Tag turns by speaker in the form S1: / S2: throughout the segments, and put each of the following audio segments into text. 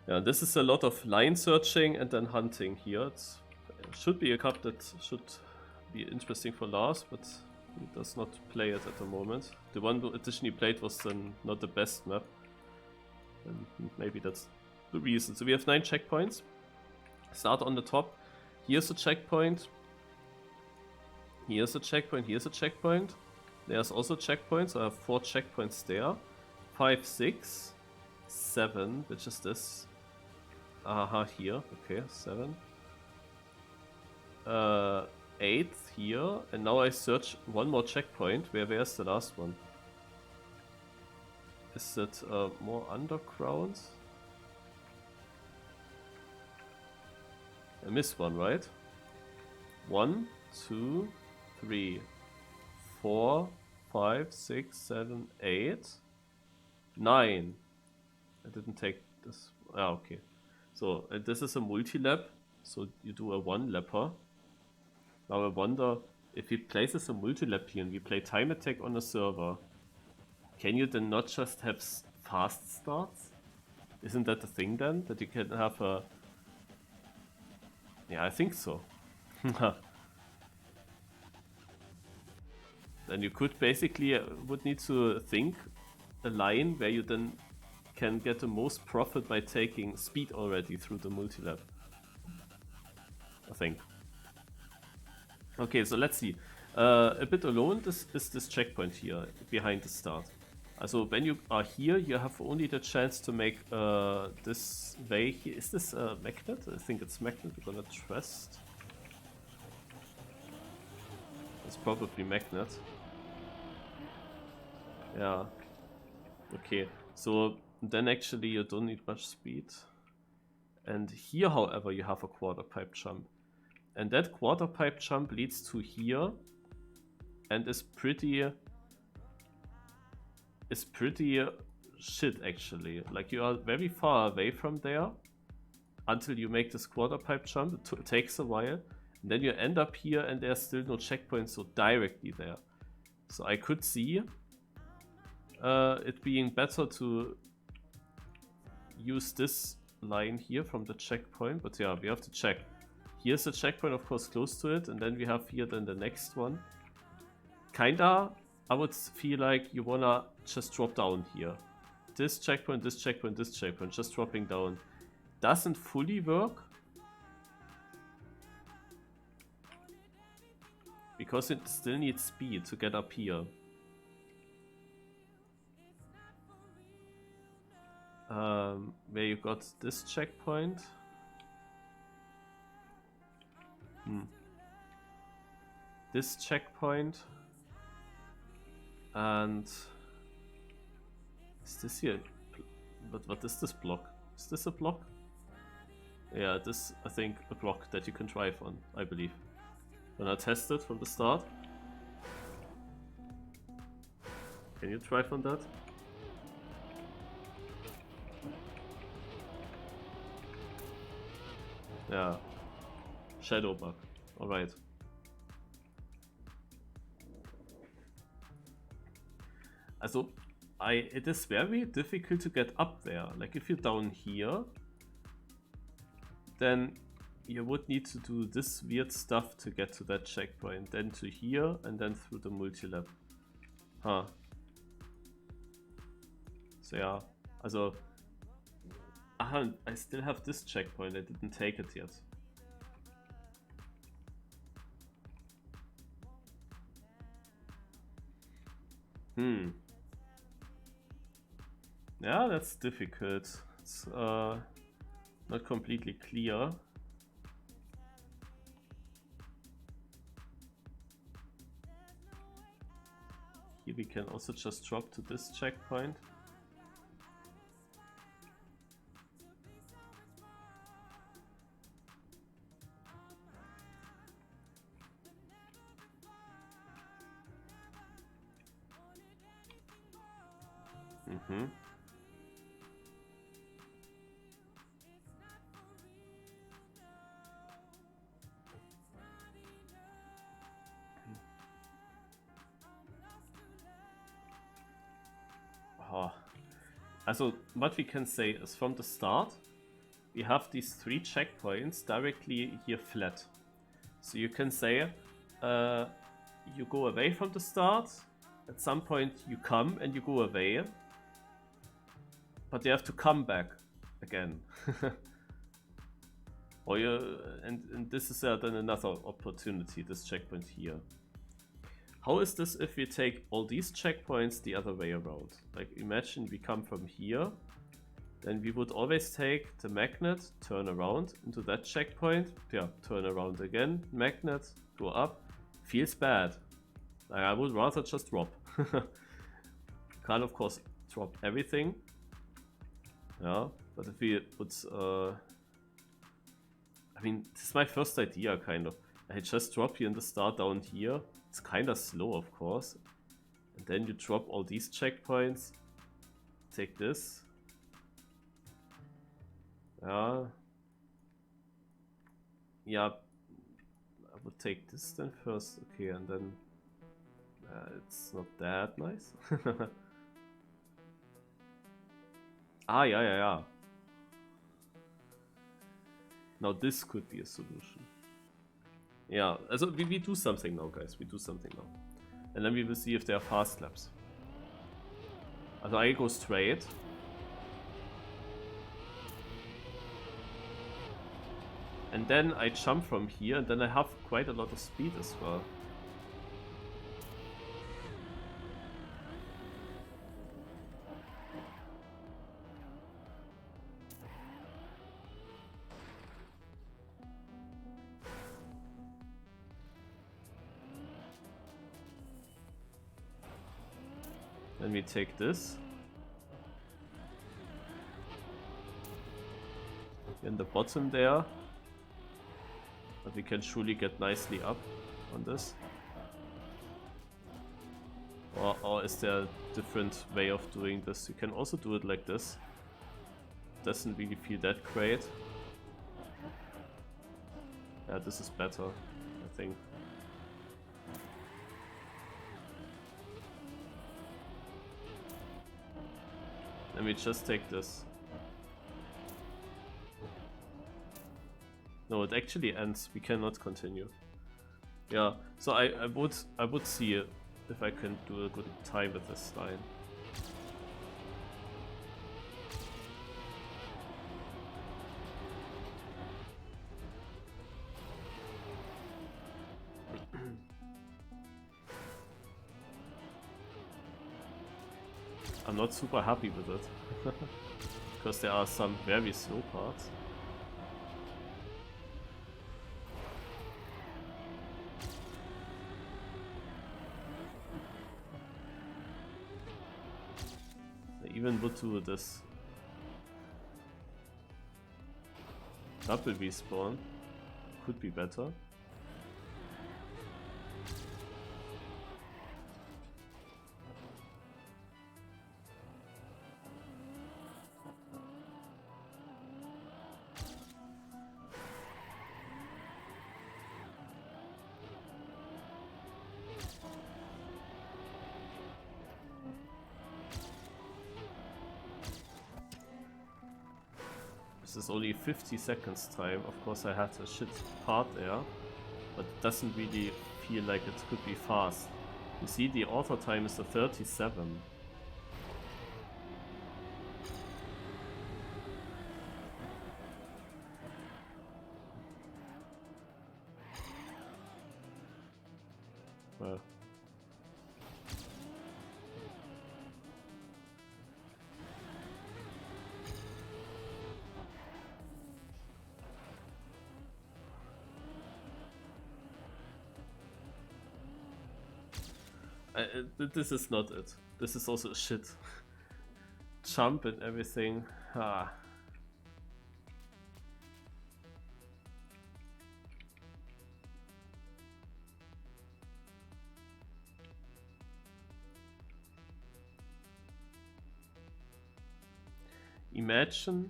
S1: Yeah, this is a lot of line searching and then hunting here. It should be a cup that should be interesting for Lars, but he does not play it at the moment. The one edition he played was then not the best map. And maybe that's the reason. So we have 9 checkpoints. Start on the top. Here's a checkpoint. Here's a checkpoint. Here's a checkpoint. There's also checkpoints. So I have 4 checkpoints there. 5, 6, 7. Which is this? Aha, here. Okay, 7. 8 here. And now I search one more checkpoint. Where's the last one? Is it more underground? I missed one, right? 1, 2, 3, 4, 5, 6, 7, 8, 9. I didn't take this. Ah, okay. So this is a multi-lap. So you do a 1-lapper. Now I wonder if he places a multi-lap here and we play TimeAttack on a server. Can you then not just have fast starts? Isn't that the thing then? That you can have a... Yeah, I think so. Then you could basically would need to think a line where you then can get the most profit by taking speed already through the multi-lap. I think. Okay, so let's see. A bit alone, this is this checkpoint here behind the start. Also when you are here, you have only the chance to make this way here. Is this a magnet? I think it's magnet. We're gonna trust. It's probably magnet. Yeah. Okay. So then actually you don't need much speed. And here, however, you have a quarter pipe jump. And that quarter pipe jump leads to here and is pretty shit actually. Like you are very far away from there until you make this quarter pipe jump. It takes a while. And then you end up here and there's still no checkpoint, so directly there. So I could see it being better to use this line here from the checkpoint, but yeah, we have to check. Here's a checkpoint, of course, close to it, and then we have here then the next one. Kinda, I would feel like you wanna just drop down here. This checkpoint, this checkpoint, this checkpoint, just dropping down. Doesn't fully work. Because it still needs speed to get up here. Where you got this checkpoint. This checkpoint. And is this here? But what is this block? Is this a block? Yeah, this I think a block that you can drive on, I believe. When I test it from the start. Can you drive on that? Yeah. Shadow bug. Alright. Also, it is very difficult to get up there. Like if you're down here, then you would need to do this weird stuff to get to that checkpoint, then to here, and then through the multi-lap. Huh. So yeah, also, I still have this checkpoint, I didn't take it yet. Yeah, that's difficult. It's not completely clear. Here we can also just drop to this checkpoint. Also, what we can say is from the start, we have these 3 checkpoints directly here flat. So you can say you go away from the start, at some point you come and you go away, but you have to come back again. Or and this is then another opportunity, this checkpoint here. How is this if we take all these checkpoints the other way around? Like imagine we come from here, then we would always take the magnet, turn around into that checkpoint, yeah, turn around again, magnet, go up. Feels bad. Like I would rather just drop. Can't of course drop everything. Yeah, but if we would I mean, this is my first idea, kind of. I just drop here in the start down here. It's kind of slow, of course. And then you drop all these checkpoints. Take this. Yeah. Yeah. I would take this then first. Okay, and then... it's not that nice. Ah, yeah. Now this could be a solution. Yeah, also we do something now, guys. We do something now. And then we will see if there are fast laps. Also I go straight. And then I jump from here, and then I have quite a lot of speed as well. Then we take this. In the bottom there. But we can surely get nicely up on this. Or is there a different way of doing this? You can also do it like this. Doesn't really feel that great. Yeah, this is better, I think. Let me just take this. No, it actually ends. We cannot continue. Yeah, so I would see if I can do a good time with this line. I'm not super happy with it, because there are some very slow parts. I even would do this double respawn, could be better. This is only 50 seconds time. Of course I had a shit part there, but it doesn't really feel like it could be fast. You see, the auto time is a 37. Well. This is not it. This is also shit. Jump and everything. Ah. Imagine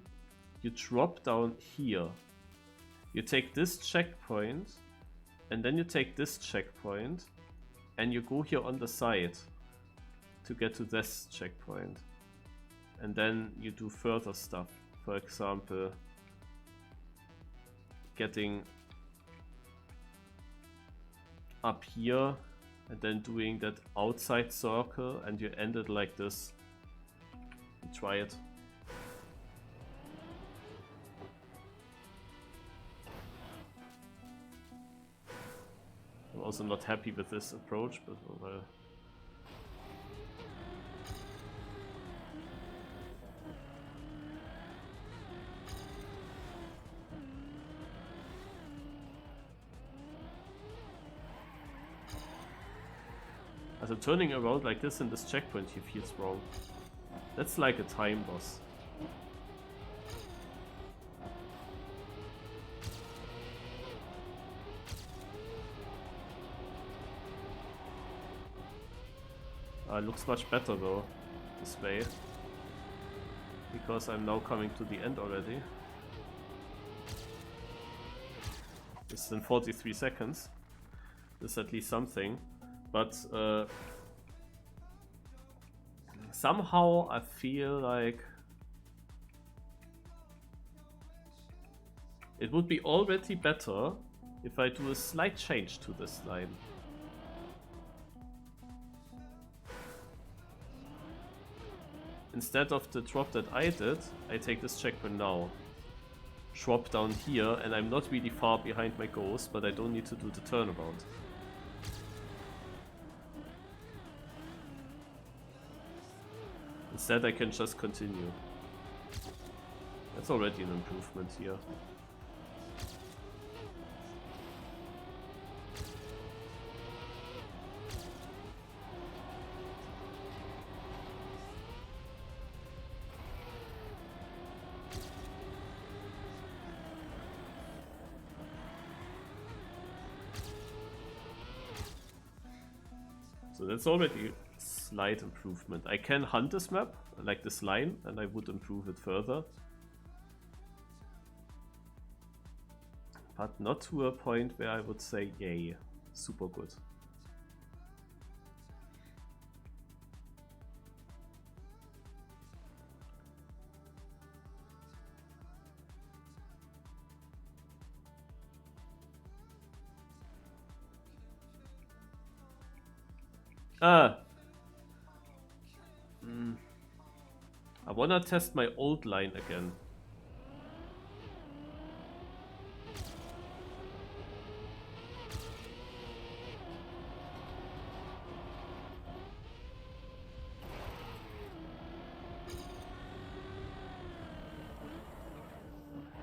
S1: you drop down here. You take this checkpoint, and then you take this checkpoint, and you go here on the side to get to this checkpoint. And then you do further stuff. For example, getting up here and then doing that outside circle, and you end it like this. Try it. I'm also not happy with this approach, but well. Also turning around like this in this checkpoint, he feels wrong. That's like a time boss. Looks much better though, this way. Because I'm now coming to the end already. This is in 43 seconds. This is at least something. But somehow I feel like it would be already better if I do a slight change to this line. Instead of the drop that I did, I take this checkpoint now. Drop down here, and I'm not really far behind my ghost, but I don't need to do the turnaround. Instead I can just continue. That's already an improvement here. So that's already a slight improvement. I can hunt this map, like this line, and I would improve it further. But not to a point where I would say, yay, super good. I wanna test my old line again.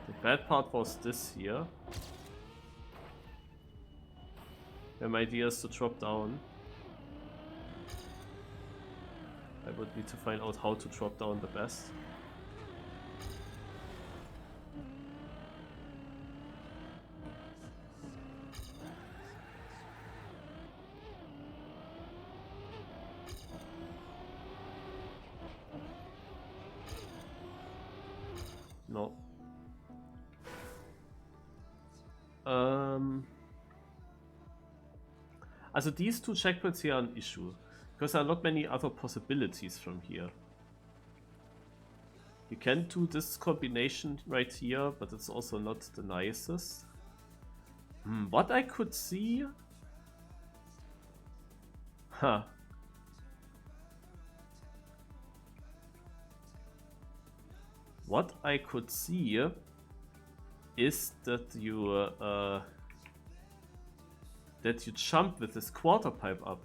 S1: The bad part was this here. Where my idea is to drop down. I would need to find out how to drop down the best. No. Also these two checkpoints here are an issue. Because there are not many other possibilities from here. You can do this combination right here, but it's also not the nicest. What I could see... Huh. What I could see is that you jump with this quarter pipe up.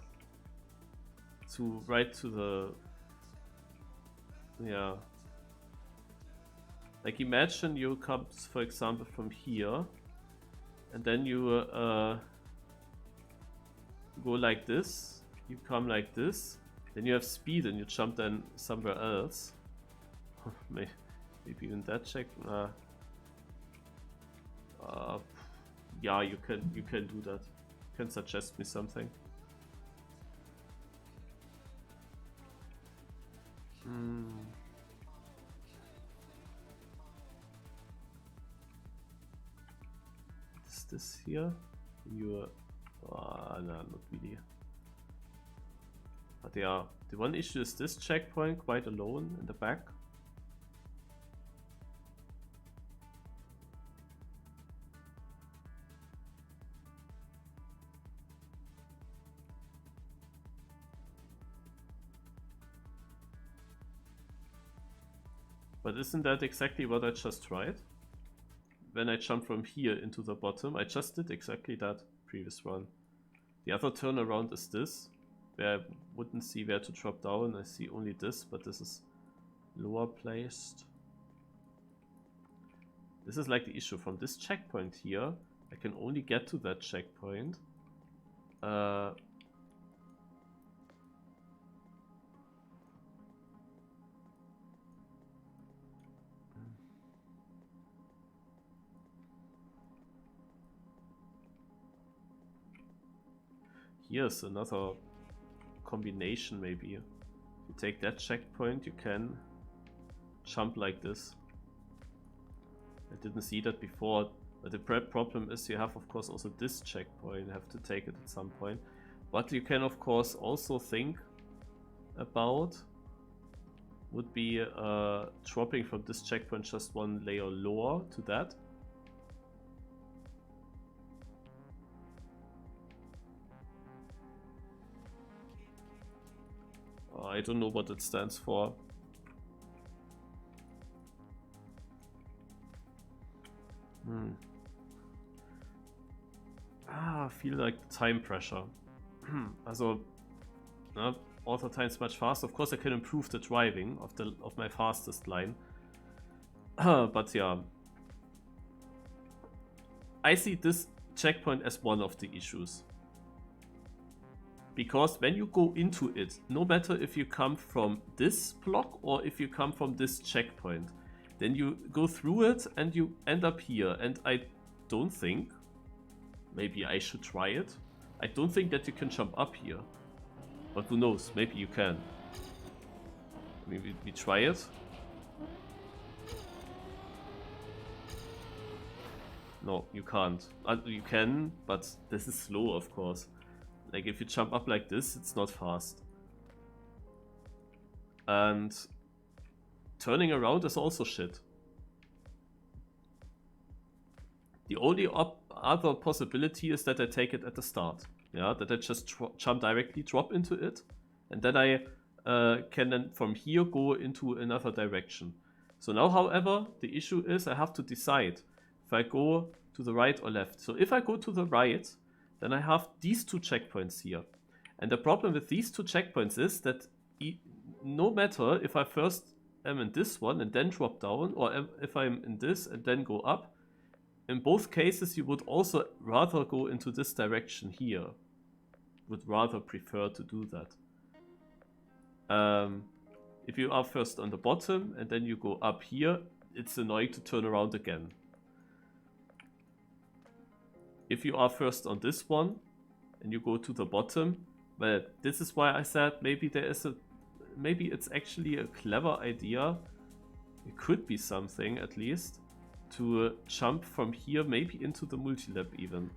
S1: To right to the, yeah, like imagine you come, for example, from here, and then you go like this, you come like this, then you have speed and you jump then somewhere else. Maybe even that check. Yeah, you can do that. You can suggest me something. Is this here? You no, not really. But yeah, the one issue is this checkpoint quite alone in the back. But isn't that exactly what I just tried? When I jump from here into the bottom, I just did exactly that previous run. The other turnaround is this, where I wouldn't see where to drop down. I see only this, but this is lower placed. This is like the issue. From this checkpoint here, I can only get to that checkpoint. Here's another combination maybe. If you take that checkpoint, you can jump like this. I didn't see that before, but the problem is you have of course also this checkpoint, you have to take it at some point. What you can of course also think about would be dropping from this checkpoint just one layer lower to that. I don't know what it stands for. I feel like time pressure. Also, auto time's much faster. Of course, I can improve the driving of my fastest line. But yeah, I see this checkpoint as one of the issues. Because when you go into it, no matter if you come from this block or if you come from this checkpoint, then you go through it and you end up here. And I don't think, maybe I should try it, I don't think that you can jump up here. But who knows, maybe you can. Maybe we try it. No, you can't. You can, but this is slow, of course. Like, if you jump up like this, it's not fast. And turning around is also shit. The only other possibility is that I take it at the start. Yeah, that I just jump directly, drop into it, and then I can then from here go into another direction. So now, however, the issue is I have to decide if I go to the right or left. So if I go to the right, then I have these two checkpoints here. And the problem with these two checkpoints is that no matter if I first am in this one and then drop down, or if I'm in this and then go up, in both cases you would also rather go into this direction here. Would rather prefer to do that. If you are first on the bottom and then you go up here, it's annoying to turn around again. If you are first on this one and you go to the bottom, well, this is why I said maybe maybe it's actually a clever idea. It could be something at least to jump from here maybe into the multi-lap even.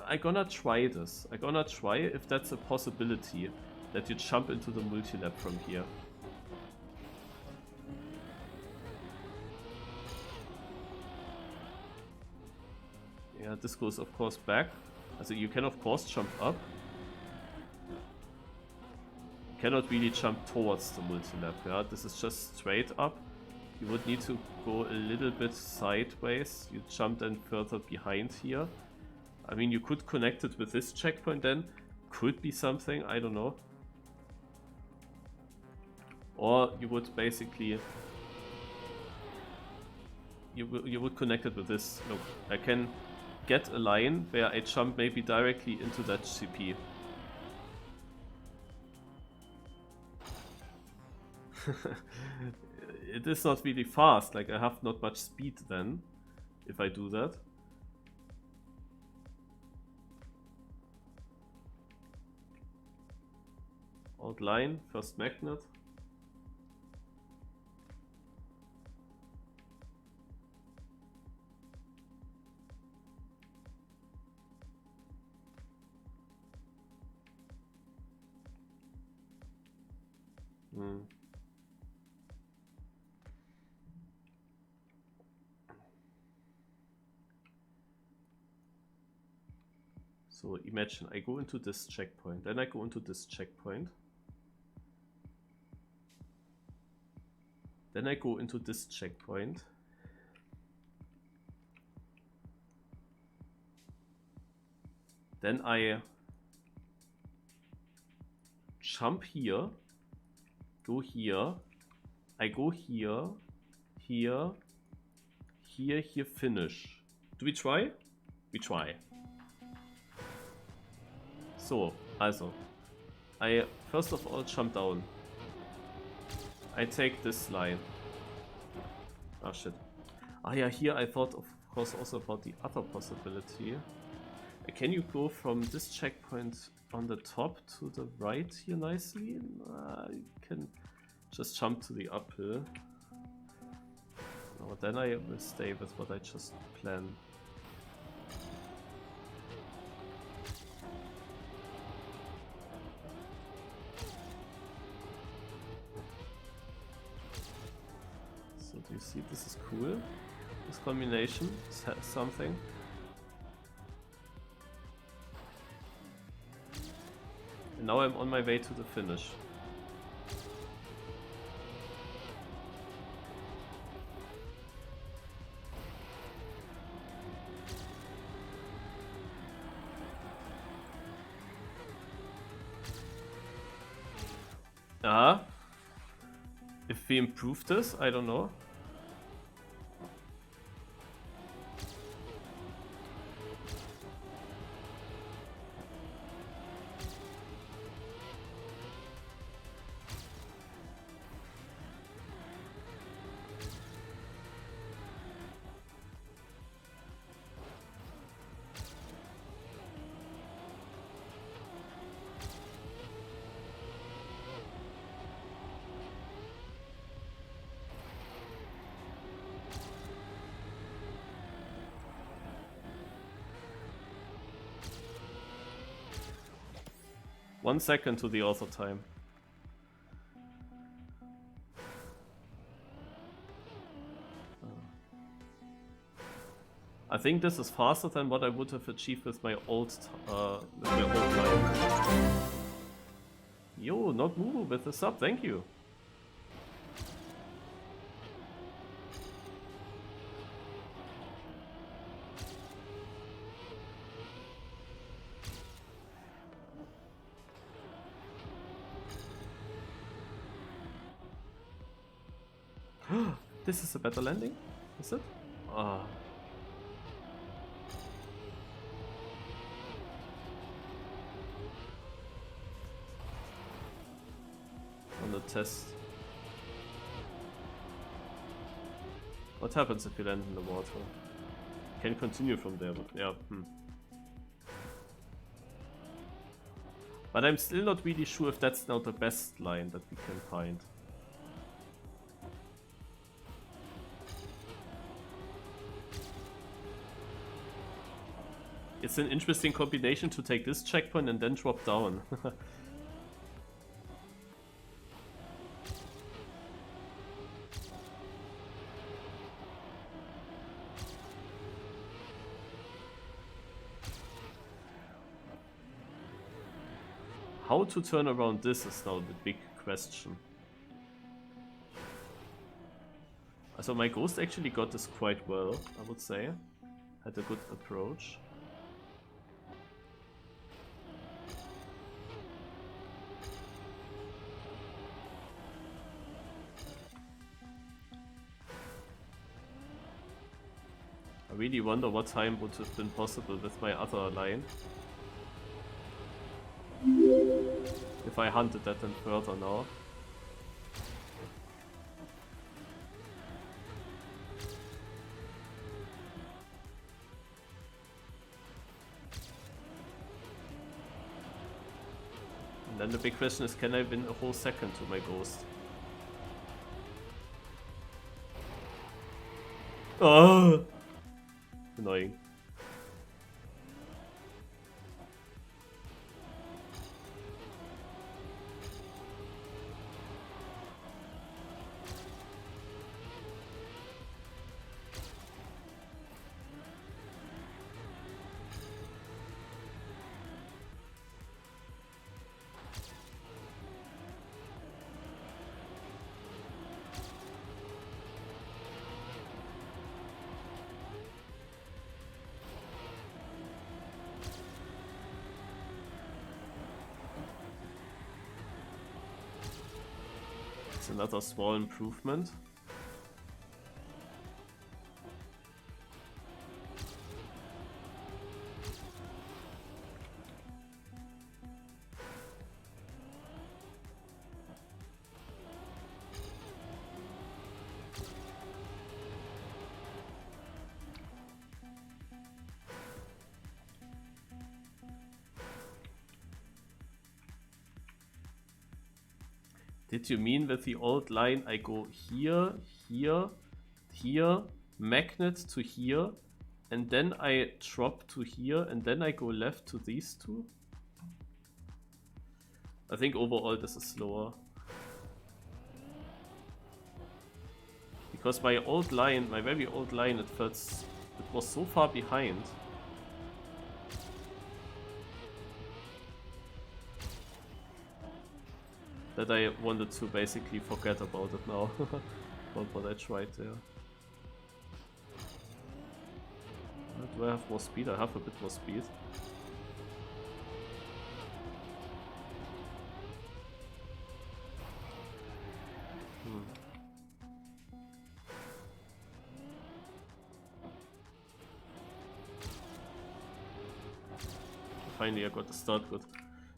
S1: I'm gonna try this. I'm gonna try if that's a possibility that you jump into the multi-lap from here. Yeah, this goes of course back. Also you can of course jump up. You cannot really jump towards the multi-lap, yeah? This is just straight up. You would need to go a little bit sideways. You jump then further behind here. I mean, you could connect it with this checkpoint then. Could be something, I don't know. Or you would basically... You would connect it with this. Look, I can get a line where I jump maybe directly into that CP. It is not really fast, like I have not much speed then, if I do that. Outline, first magnet. So imagine I go into this checkpoint, then I go into this checkpoint. Then I go into this checkpoint. Then I jump here, go here, I go here, here, here, here, finish. Do we try? We try. So, also, I first of all jump down. I take this line. Ah shit. Ah yeah, here I thought of course also about the other possibility. Can you go from this checkpoint on the top to the right here nicely? You can just jump to the uphill. No, then I will stay with what I just planned. So do you see this is cool? This combination has something. And now I'm on my way to the finish. If we improve this, I don't know. One second to the author time. I think this is faster than what I would have achieved with my old time. Yo, not Moo with the sub, thank you. This is a better landing, is it? Ah. On the test. What happens if you land in the water? Can continue from there, but yeah. But I'm still not really sure if that's now the best line that we can find. It's an interesting combination to take this checkpoint and then drop down. How to turn around this is now the big question. So my ghost actually got this quite well, I would say. Had a good approach. I really wonder what time would have been possible with my other line. If I hunted that then further now. And then the big question is, can I win a whole second to my ghost? Oh! Annoying. It's another small improvement. Did you mean with the old line I go here, here, here, magnet to here, and then I drop to here, and then I go left to these two? I think overall this is slower. Because my old line, my very old line, it was so far behind. That I wanted to basically forget about it now. About what I tried there. Do I have more speed? I have a bit more speed. Finally I got the start good.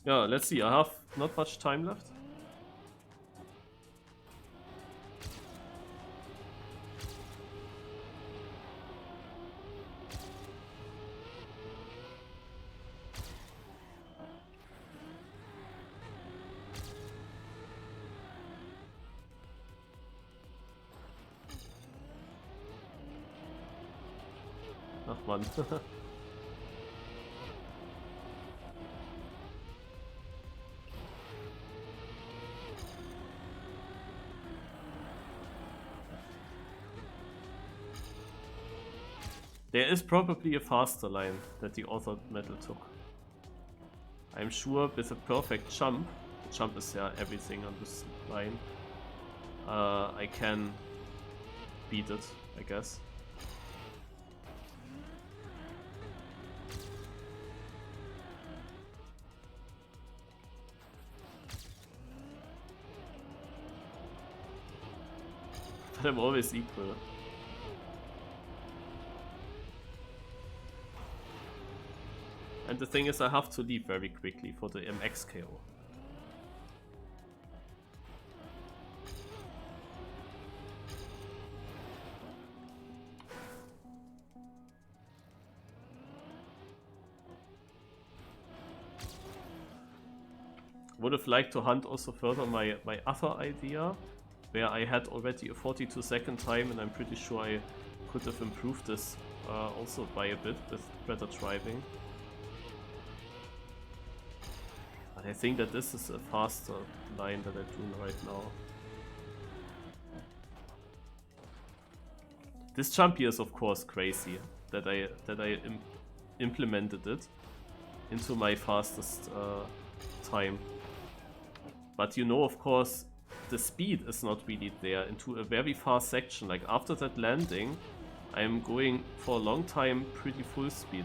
S1: Yeah, let's see, I have not much time left. Ach Mann. There is probably a faster line that the authored metal took. I'm sure with a perfect jump, the jump is yeah everything on this line, I can beat it, I guess. But I'm always equal. And the thing is, I have to leave very quickly for the MX KO. Would have liked to hunt also further my other idea, where I had already a 42-second time, and I'm pretty sure I could have improved this also by a bit with better driving. But I think that this is a faster line that I'm doing right now. This jump here is of course crazy that I implemented it into my fastest time. But you know, of course, the speed is not really there into a very fast section. Like after that landing, I'm going for a long time pretty full speed.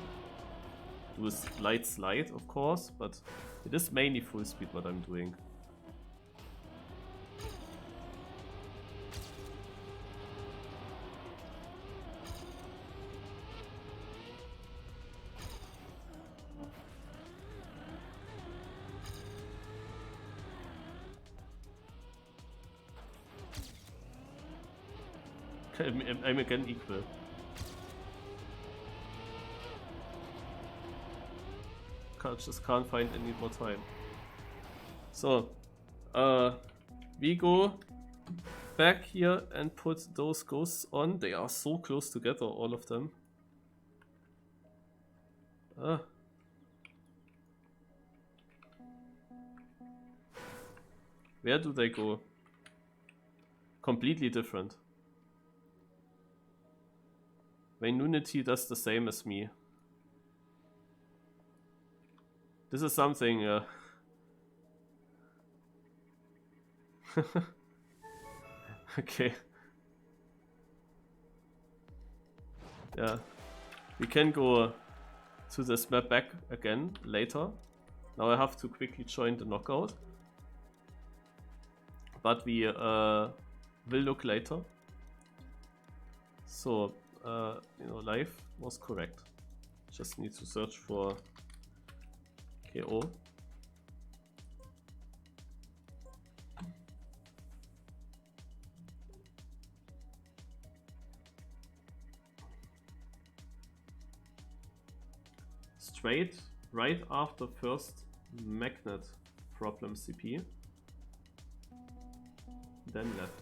S1: Do a slight slide, of course, but it is mainly full speed what I'm doing. I'm again equal. Just can't find any more time. So, we go back here and put those ghosts on. They are so close together, all of them. Where do they go? Completely different. Unity does the same as me. This is something okay. Yeah. We can go to this map back again later. Now I have to quickly join the knockout. but we will look later. So, you know, life was correct. Just need to search for KO. Straight right after first magnet problem CP, then left.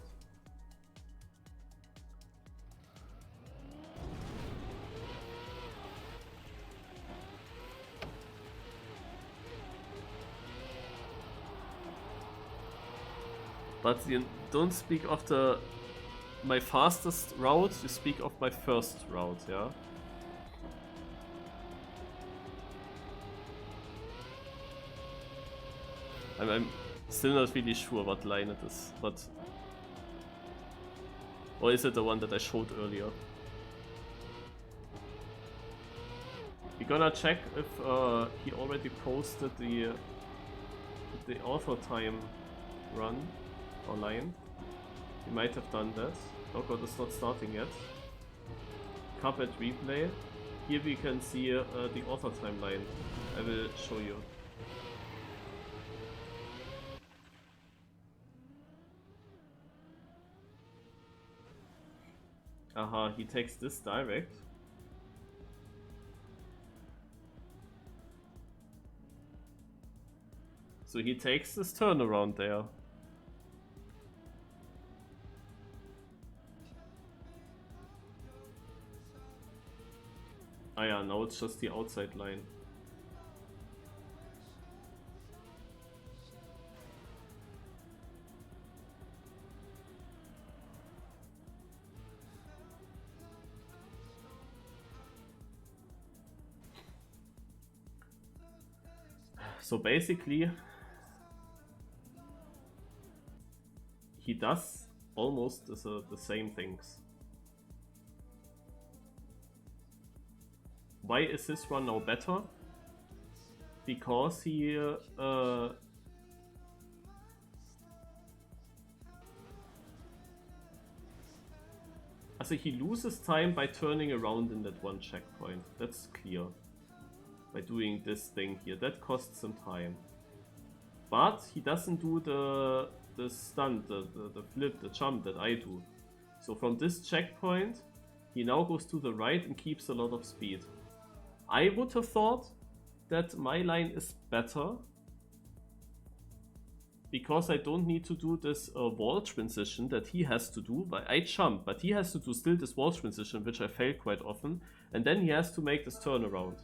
S1: But you don't speak of my fastest route, you speak of my first route, yeah? I'm still not really sure what line it is, but... Or is it the one that I showed earlier? We're gonna check if he already posted the author time run or line. He might have done that. Knockout is not starting yet. Carpet replay. Here we can see the author timeline. I will show you. Aha, he takes this direct. So he takes this turnaround there. Ah yeah, now it's just the outside line. So basically, he does almost the same things. Why is this one now better? Because he also he loses time by turning around in that one checkpoint. That's clear. By doing this thing here, that costs him time. But he doesn't do the stunt, the flip, the jump that I do. So from this checkpoint, he now goes to the right and keeps a lot of speed. I would have thought that my line is better because I don't need to do this wall transition that he has to do. But I jump, but he has to do still this wall transition, which I fail quite often. And then he has to make this turnaround.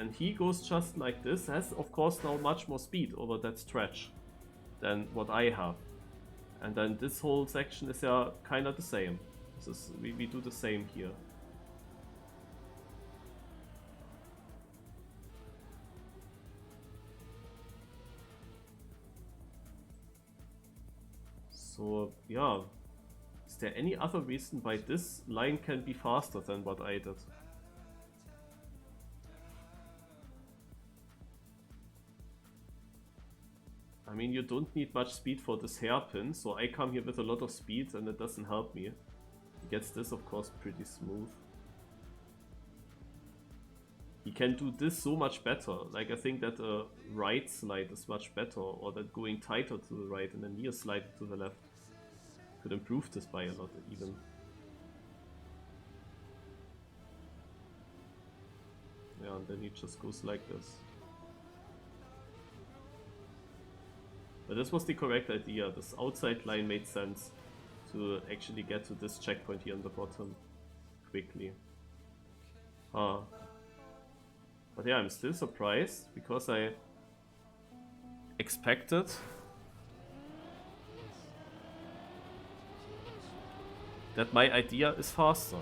S1: And he goes just like this, has of course now much more speed over that stretch than what I have. And then this whole section is kind of the same. We do the same here. So yeah, is there any other reason why this line can be faster than what I did? I mean, you don't need much speed for this hairpin, so I come here with a lot of speed and it doesn't help me. He gets this, of course, pretty smooth. He can do this so much better. Like, I think that a right slide is much better, or that going tighter to the right and a near slide to the left could improve this by a lot, even. Yeah, and then he just goes like this. But this was the correct idea. This outside line made sense to actually get to this checkpoint here on the bottom quickly. But yeah, I'm still surprised because I expected that my idea is faster.